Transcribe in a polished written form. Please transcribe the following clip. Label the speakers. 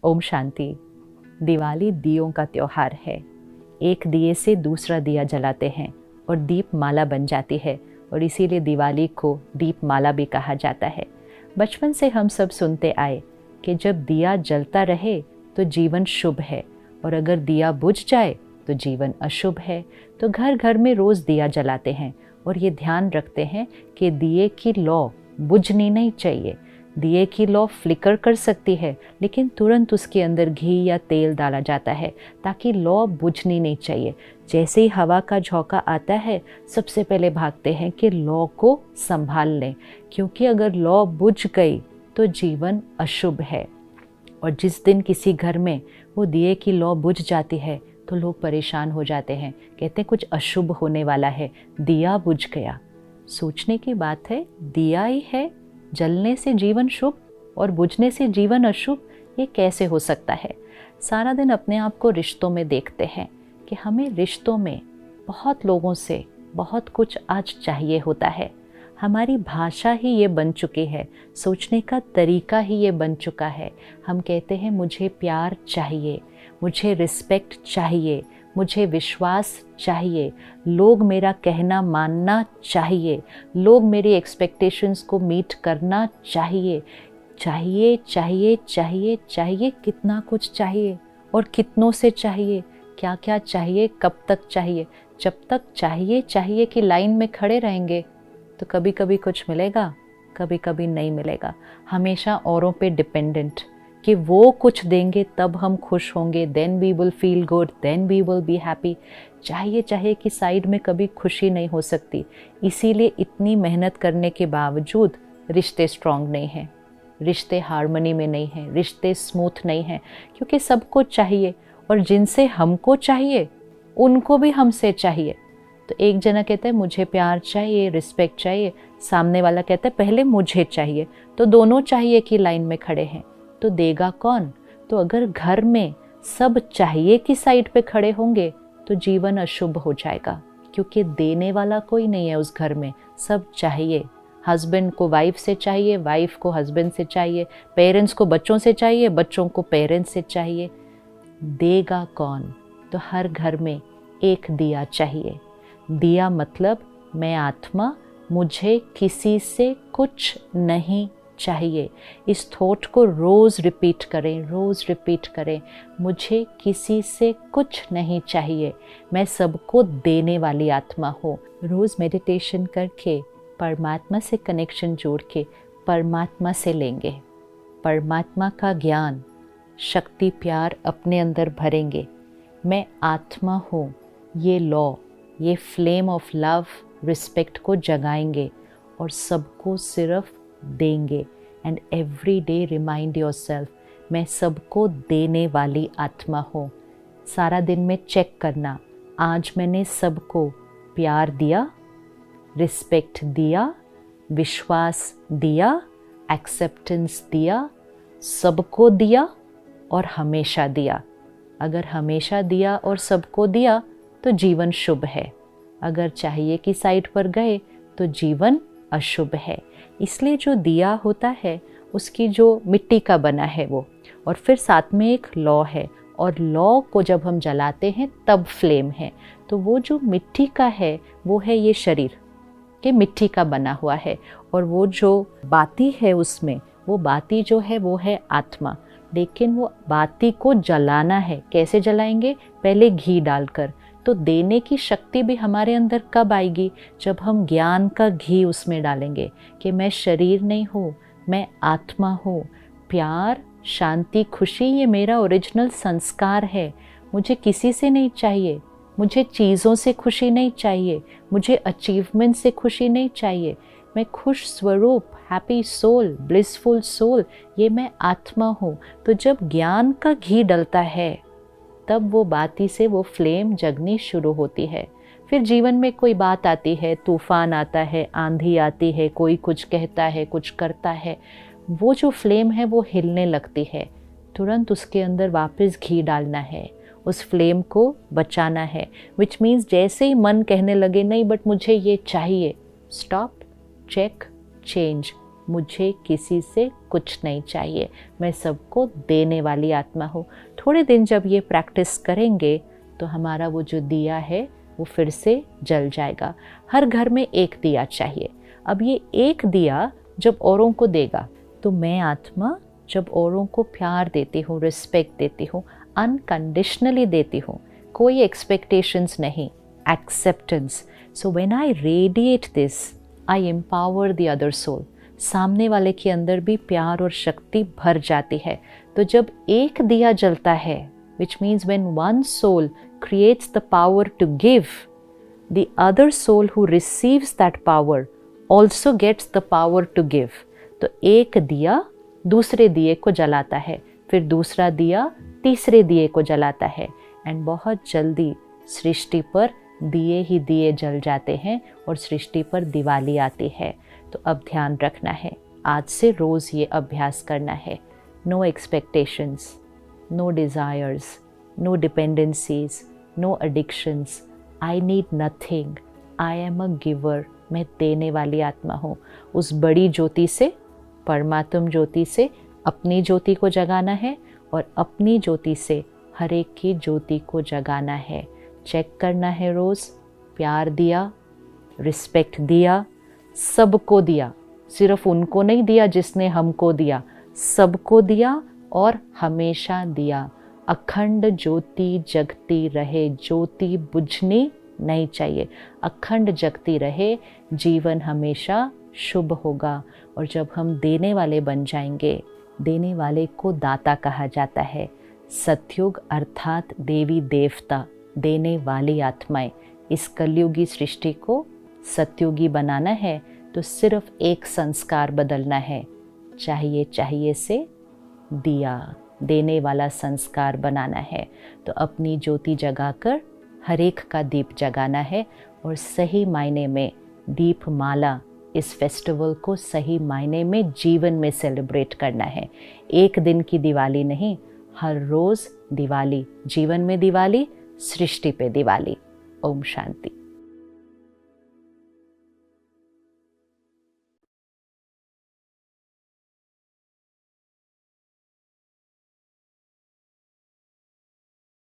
Speaker 1: ओम शांति। दिवाली दियों का त्योहार है। एक दिए से दूसरा दिया जलाते हैं और दीप माला बन जाती है और इसीलिए दिवाली को दीप माला भी कहा जाता है। बचपन से हम सब सुनते आए कि जब दिया जलता रहे तो जीवन शुभ है और अगर दिया बुझ जाए तो जीवन अशुभ है। तो घर घर में रोज़ दिया जलाते हैं और ये ध्यान रखते हैं कि दिए की लौ बुझनी नहीं चाहिए। दिए की लौ फ्लिकर कर सकती है लेकिन तुरंत उसके अंदर घी या तेल डाला जाता है ताकि लौ बुझनी नहीं चाहिए। जैसे ही हवा का झोंका आता है सबसे पहले भागते हैं कि लौ को संभाल लें, क्योंकि अगर लौ बुझ गई तो जीवन अशुभ है। और जिस दिन किसी घर में वो दिए की लौ बुझ जाती है तो लोग परेशान हो जाते हैं, कहते हैं कुछ अशुभ होने वाला है, दिया बुझ गया। सोचने की बात है, दिया ही है, जलने से जीवन शुभ और बुझने से जीवन अशुभ, ये कैसे हो सकता है। सारा दिन अपने आप को रिश्तों में देखते हैं कि हमें रिश्तों में बहुत लोगों से बहुत कुछ आज चाहिए होता है। हमारी भाषा ही ये बन चुकी है, सोचने का तरीका ही ये बन चुका है। हम कहते हैं मुझे प्यार चाहिए, मुझे रिस्पेक्ट चाहिए, मुझे विश्वास चाहिए, लोग मेरा कहना मानना चाहिए, लोग मेरी एक्सपेक्टेशंस को मीट करना चाहिए। चाहिए चाहिए चाहिए चाहिए, कितना कुछ चाहिए और कितनों से चाहिए, क्या क्या चाहिए, कब तक चाहिए। जब तक चाहिए चाहिए कि लाइन में खड़े रहेंगे तो कभी कभी कुछ मिलेगा, कभी कभी नहीं मिलेगा। हमेशा औरों पे डिपेंडेंट कि वो कुछ देंगे तब हम खुश होंगे, then we will feel good, then we will be happy. चाहिए चाहिए कि साइड में कभी खुशी नहीं हो सकती। इसीलिए इतनी मेहनत करने के बावजूद रिश्ते स्ट्रांग नहीं हैं, रिश्ते हार्मनी में नहीं हैं, रिश्ते स्मूथ नहीं हैं, क्योंकि सबको चाहिए और जिनसे हमको चाहिए उनको भी हमसे चाहिए। तो एक जना कहता है मुझे प्यार चाहिए, रिस्पेक्ट चाहिए, सामने वाला कहता है पहले मुझे चाहिए, तो दोनों चाहिए की लाइन में खड़े हैं, तो देगा कौन। तो अगर घर में सब चाहिए की साइड पे खड़े होंगे तो जीवन अशुभ हो जाएगा, क्योंकि देने वाला कोई नहीं है उस घर में, सब चाहिए। हस्बैंड को वाइफ से चाहिए, वाइफ को हस्बैंड से चाहिए, पेरेंट्स को बच्चों से चाहिए, बच्चों को पेरेंट्स से चाहिए। देगा कौन। तो हर घर में एक दिया चाहिए। दिया मतलब मैं आत्मा, मुझे किसी से कुछ नहीं चाहिए। इस थॉट को रोज़ रिपीट करें, रोज़ रिपीट करें। मुझे किसी से कुछ नहीं चाहिए, मैं सबको देने वाली आत्मा हूँ। रोज़ मेडिटेशन करके परमात्मा से कनेक्शन जोड़ के परमात्मा से लेंगे, परमात्मा का ज्ञान, शक्ति, प्यार अपने अंदर भरेंगे। मैं आत्मा हूँ, ये लॉ, ये फ्लेम ऑफ लव, रिस्पेक्ट को जगाएंगे और सबको सिर्फ देंगे। And every day remind yourself, मैं सबको देने वाली आत्मा हूँ। सारा दिन में चेक करना, आज मैंने सबको प्यार दिया, रिस्पेक्ट दिया, विश्वास दिया, एक्सेप्टेंस दिया, सबको दिया और हमेशा दिया। अगर हमेशा दिया और सबको दिया तो जीवन शुभ है। अगर चाहिए की साइड पर गए तो जीवन अशुभ है। इसलिए जो दिया होता है उसकी जो मिट्टी का बना है वो, और फिर साथ में एक लौ है, और लौ को जब हम जलाते हैं तब फ्लेम है। तो वो जो मिट्टी का है वो है ये शरीर के मिट्टी का बना हुआ है, और वो जो बाती है उसमें, वो बाती जो है वो है आत्मा। लेकिन वो बाती को जलाना है, कैसे जलाएंगे, पहले घी डालकर। तो देने की शक्ति भी हमारे अंदर कब आएगी, जब हम ज्ञान का घी उसमें डालेंगे कि मैं शरीर नहीं हूँ, मैं आत्मा हूँ। प्यार, शांति, खुशी ये मेरा ओरिजिनल संस्कार है। मुझे किसी से नहीं चाहिए, मुझे चीज़ों से खुशी नहीं चाहिए, मुझे अचीवमेंट से खुशी नहीं चाहिए। मैं खुश स्वरूप, हैप्पी सोल, ब्लिसफुल सोल, ये मैं आत्मा हूँ। तो जब ज्ञान का घी डलता है तब वो बाती से वो फ्लेम जगनी शुरू होती है। फिर जीवन में कोई बात आती है, तूफान आता है, आंधी आती है, कोई कुछ कहता है, कुछ करता है, वो जो फ्लेम है वो हिलने लगती है। तुरंत उसके अंदर वापस घी डालना है, उस फ्लेम को बचाना है। विच मीन्स जैसे ही मन कहने लगे नहीं बट मुझे ये चाहिए, स्टॉप, चेक, चेंज। मुझे किसी से कुछ नहीं चाहिए, मैं सबको देने वाली आत्मा हूँ। थोड़े दिन जब ये प्रैक्टिस करेंगे तो हमारा वो जो दिया है वो फिर से जल जाएगा। हर घर में एक दिया चाहिए। अब ये एक दिया जब औरों को देगा तो मैं आत्मा जब औरों को प्यार देती हूँ, रिस्पेक्ट देती हूँ, अनकंडीशनली देती हूँ, कोई एक्सपेक्टेशंस नहीं, acceptance. So when I radiate this I empower the other soul. सामने वाले के अंदर भी प्यार और शक्ति भर जाती है। तो जब एक दिया जलता है, which means when one soul creates the power to give, the other soul who receives that power also gets the power to give. तो एक दिया दूसरे दिए को जलाता है, फिर दूसरा दिया तीसरे दिए को जलाता है, एंड बहुत जल्दी सृष्टि पर दिए ही दिए जल जाते हैं और सृष्टि पर दिवाली आती है। तो अब ध्यान रखना है, आज से रोज़ ये अभ्यास करना है। No expectations, no desires, no dependencies, no addictions. I need nothing, I am a giver. मैं देने वाली आत्मा हूँ। उस बड़ी ज्योति से, परमात्म ज्योति से अपनी ज्योति को जगाना है और अपनी ज्योति से हर एक की ज्योति को जगाना है। चेक करना है रोज़, प्यार दिया, रिस्पेक्ट दिया, सबको दिया, सिर्फ उनको नहीं दिया जिसने हमको दिया, सबको दिया और हमेशा दिया। अखंड ज्योति जगती रहे, ज्योति बुझनी नहीं चाहिए, अखंड जगती रहे, जीवन हमेशा शुभ होगा। और जब हम देने वाले बन जाएंगे, देने वाले को दाता कहा जाता है। सतयुग अर्थात देवी देवता, देने वाली आत्माएं। इस कलयुगी सृष्टि को सतयुगी बनाना है तो सिर्फ एक संस्कार बदलना है, चाहिए से दिया, देने वाला संस्कार बनाना है। तो अपनी ज्योति जगाकर हर एक का दीप जगाना है और सही मायने में दीपमाला, इस फेस्टिवल को सही मायने में जीवन में सेलिब्रेट करना है। एक दिन की दिवाली नहीं, हर रोज़ दिवाली, जीवन में दिवाली, सृष्टि पे दिवाली। ओम शांति।